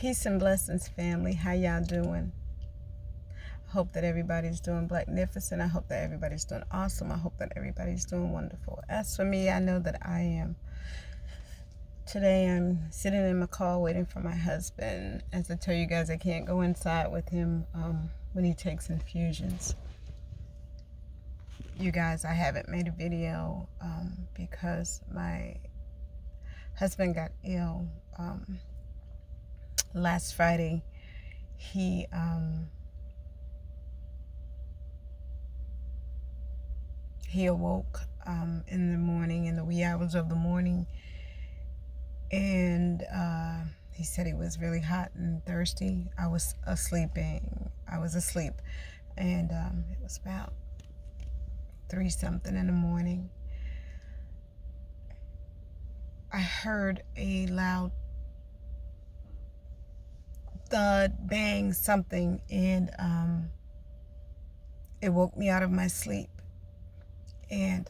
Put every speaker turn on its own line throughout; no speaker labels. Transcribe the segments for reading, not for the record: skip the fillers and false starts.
Peace and blessings, family. How y'all doing? I hope that everybody's doing blacknificent. I hope that everybody's doing awesome. I hope that everybody's doing wonderful. As for me, I know that I am. Today I'm sitting in my car waiting for my husband. As I tell you guys, I can't go inside with him when he takes infusions. You guys, I haven't made a video because my husband got ill last Friday. He awoke in the morning, in the wee hours of the morning, and he said he was really hot and thirsty. I was asleep, and it was about 3-something in the morning. I heard a loud thud, bang, something, and it woke me out of my sleep. And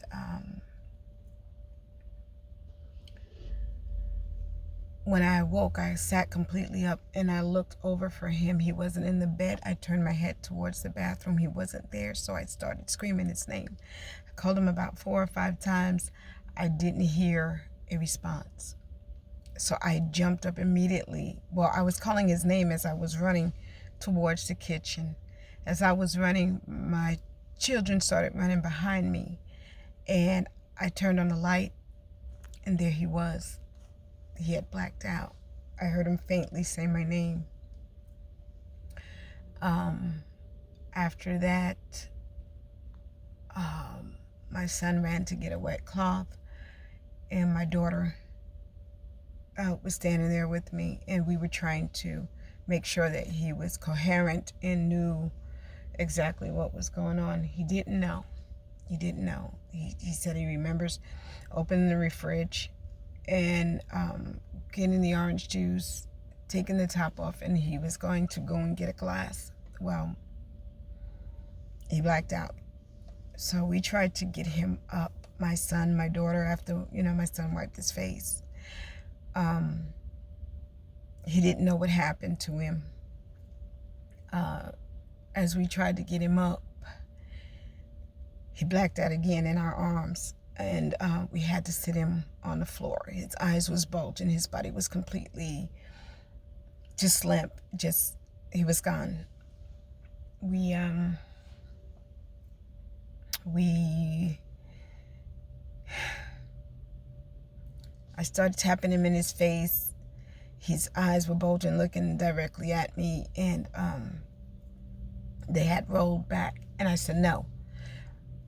when I awoke, I sat completely up and I looked over for him. He wasn't in the bed. I turned my head towards the bathroom. He wasn't there, so I started screaming his name. I called him about 4 or 5 times. I didn't hear a response. So I jumped up immediately. Well, I was calling his name as I was running towards the kitchen. As I was running, my children started running behind me. And I turned on the light, and there he was. He had blacked out. I heard him faintly say my name. After that, my son ran to get a wet cloth, and my daughter was standing there with me, and we were trying to make sure that he was coherent and knew exactly what was going on. He didn't know. He said he remembers opening the fridge and getting the orange juice, taking the top off, and he was going to go and get a glass. Well, he blacked out. So we tried to get him up. My son, my daughter, after, my son wiped his face. He didn't know what happened to him. As we tried to get him up, he blacked out again in our arms, and we had to sit him on the floor. His eyes was bulging. His body was completely just limp. He was gone. I started tapping him in his face. His eyes were bulging, looking directly at me, and they had rolled back. And I said, no.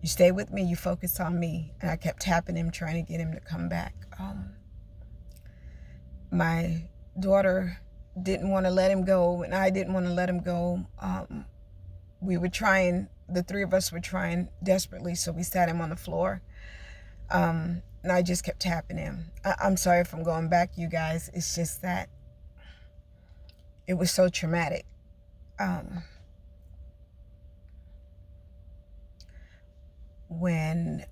You stay with me, you focus on me. And I kept tapping him, trying to get him to come back. My daughter didn't want to let him go, and I didn't want to let him go. We were trying, the three of us were trying desperately, so we sat him on the floor. And I just kept tapping him. I'm sorry if I'm going back, you guys. It's just that it was so traumatic. When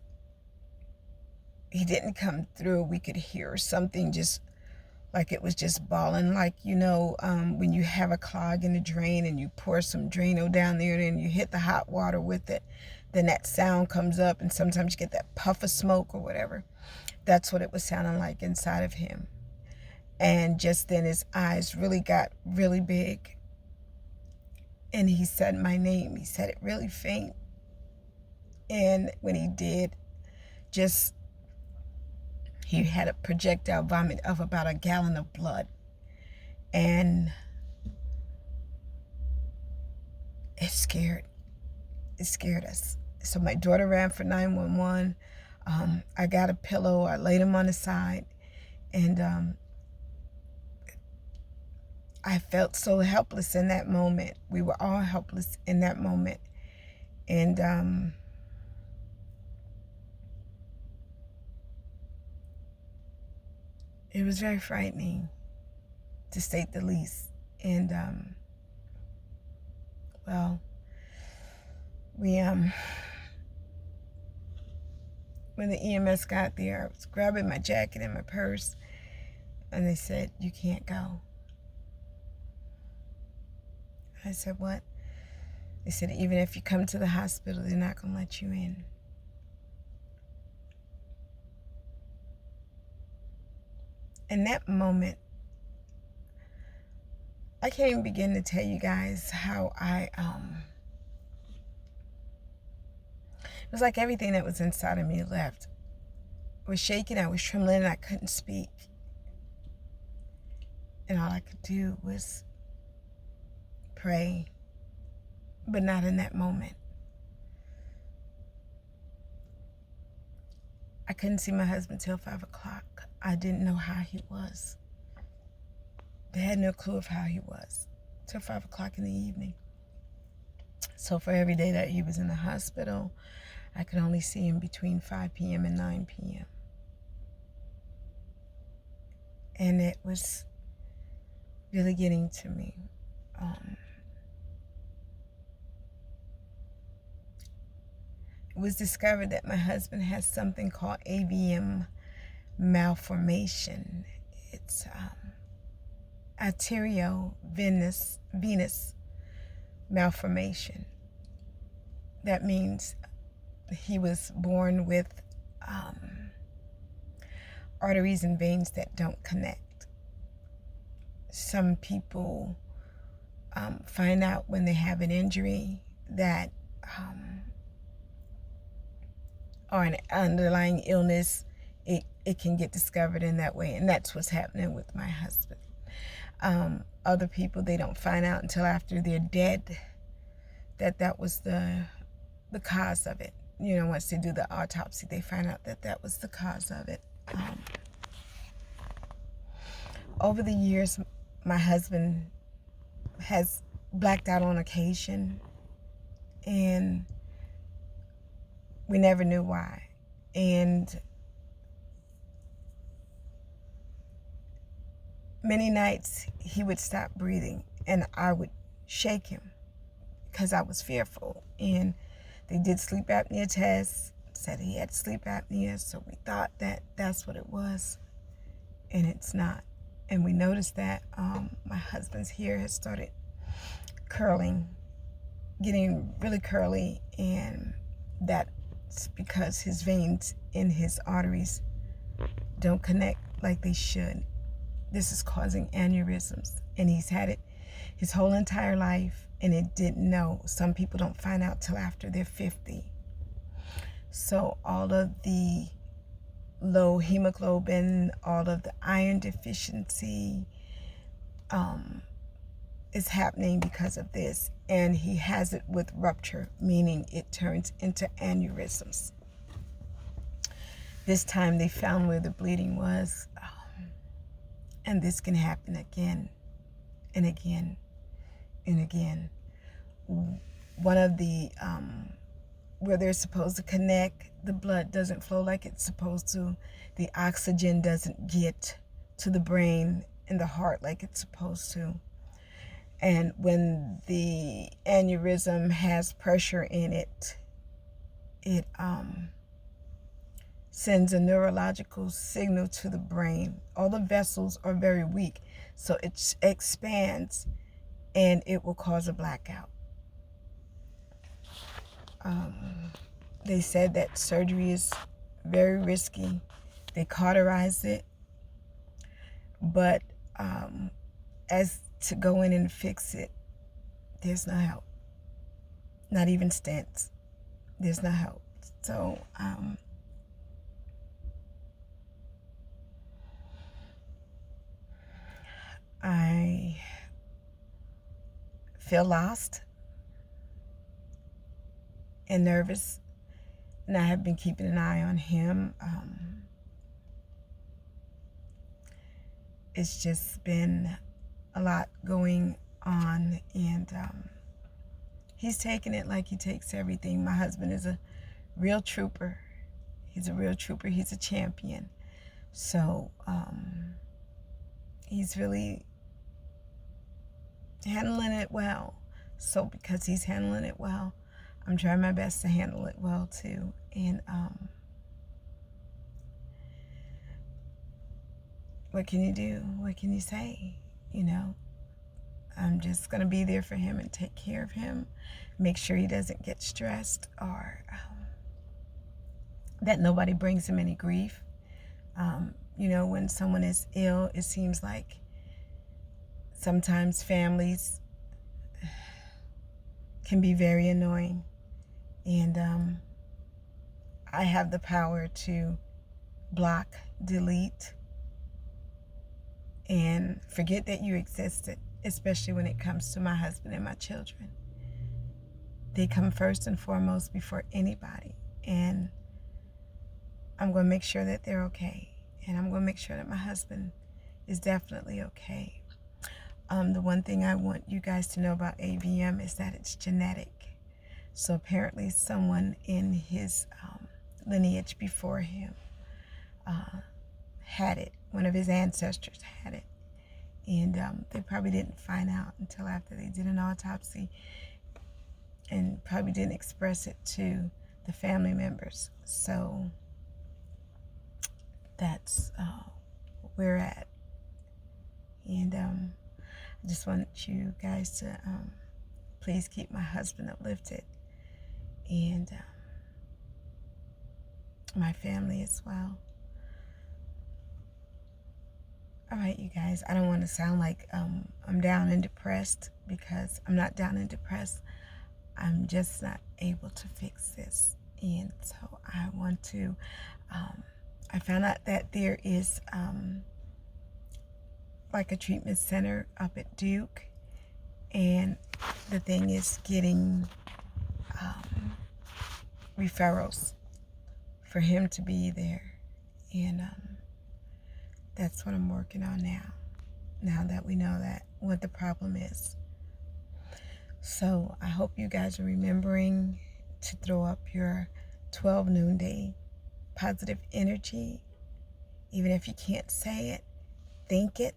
he didn't come through, we could hear something just like it was just bawling, like, when you have a clog in the drain and you pour some Drano down there and you hit the hot water with it, then that sound comes up, and sometimes you get that puff of smoke or whatever. That's what it was sounding like inside of him. And just then his eyes really got really big, and he said my name. He said it really faint. And when he did, he had a projectile vomit of about a gallon of blood. And it scared us. So my daughter ran for 911. I got a pillow. I laid him on the side. And I felt so helpless in that moment. We were all helpless in that moment. And it was very frightening, to state the least. And well, we when the EMS got there, I was grabbing my jacket and my purse, and they said, you can't go. I said, what? They said, even if you come to the hospital, they're not going to let you in. In that moment, I can't even begin to tell you guys how it was like everything that was inside of me left. I was shaking, I was trembling, and I couldn't speak. And all I could do was pray, but not in that moment. I couldn't see my husband till 5 o'clock. I didn't know how he was. They had no clue of how he was till 5 o'clock in the evening. So for every day that he was in the hospital, I could only see him between 5 p.m. and 9 p.m. And it was really getting to me. It was discovered that my husband has something called AVM malformation. It's Arteriovenous Malformation. That means he was born with arteries and veins that don't connect. Some people find out when they have an injury that or an underlying illness, it can get discovered in that way, and that's what's happening with my husband. Other people, they don't find out until after they're dead that was the cause of it. You know, once they do the autopsy, they find out that was the cause of it. Over the years, my husband has blacked out on occasion, and we never knew why. And many nights he would stop breathing, and I would shake him because I was fearful. And they did sleep apnea tests, said he had sleep apnea, so we thought that that's what it was, and it's not. And we noticed that my husband's hair has started curling, getting really curly, and that's because his veins in his arteries don't connect like they should. This is causing aneurysms, and he's had it his whole entire life, and it didn't know. Some people don't find out till after they're 50. So all of the low hemoglobin, all of the iron deficiency is happening because of this. And he has it with rupture, meaning it turns into aneurysms. This time they found where the bleeding was, and this can happen again and again and again. One of the where they're supposed to connect, the blood doesn't flow like it's supposed to. The oxygen doesn't get to the brain and the heart like it's supposed to. And when the aneurysm has pressure in it, it sends a neurological signal to the brain. All the vessels are very weak, so it expands, and it will cause a blackout. They said that surgery is very risky. They cauterized it, but as to go in and fix it, there's no help. Not even stents. There's no help. So I feel lost and nervous, and I have been keeping an eye on him. It's just been a lot going on, and he's taking it like he takes everything. My husband is a real trooper. He's a real trooper. He's a champion. So he's really handling it well. So because he's handling it well, I'm trying my best to handle it well too. And what can you do? What can you say? You know, I'm I'm just going to be there for him and take care of him, make sure he doesn't get stressed, or that nobody brings him any grief. You know, when someone is ill, it seems like sometimes families can be very annoying. And I have the power to block, delete, and forget that you existed, especially when it comes to my husband and my children. They come first and foremost before anybody. And I'm going to make sure that they're okay. And I'm going to make sure that my husband is definitely okay. The one thing I want you guys to know about AVM is that it's genetic. So apparently someone in his lineage before him had it. One of his ancestors had it. And they probably didn't find out until after they did an autopsy, and probably didn't express it to the family members. So that's where we're at. And I just want you guys to please keep my husband uplifted, and my family as well. All right, you guys, I don't want to sound like I'm down and depressed, because I'm not down and depressed. I'm just not able to fix this. And so I want to, I found out that there is like a treatment center up at Duke. And the thing is getting referrals for him to be there. And that's what I'm working on now that we know that what the problem is. So I hope you guys are remembering to throw up your 12 noonday positive energy. Even if you can't say it, think it.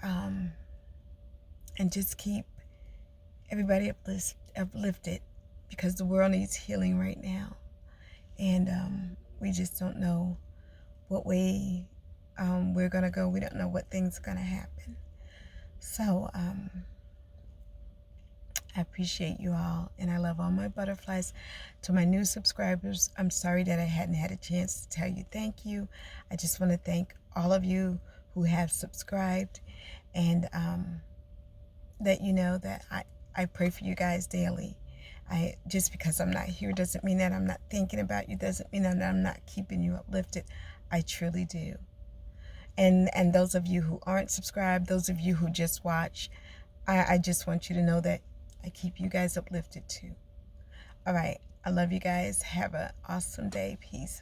And just keep everybody uplifted, because the world needs healing right now. And we just don't know what way we're going to go. We don't know what things are going to happen. So I appreciate you all, and I love all my butterflies. To my new subscribers, I'm sorry that I hadn't had a chance to tell you thank you. I just want to thank all of you who have subscribed, and that you know that I pray for you guys daily. Just because I'm not here doesn't mean that I'm not thinking about you, doesn't mean that I'm not keeping you uplifted. I truly do. And those of you who aren't subscribed, those of you who just watch, I just want you to know that I keep you guys uplifted too. All right. I love you guys. Have an awesome day. Peace.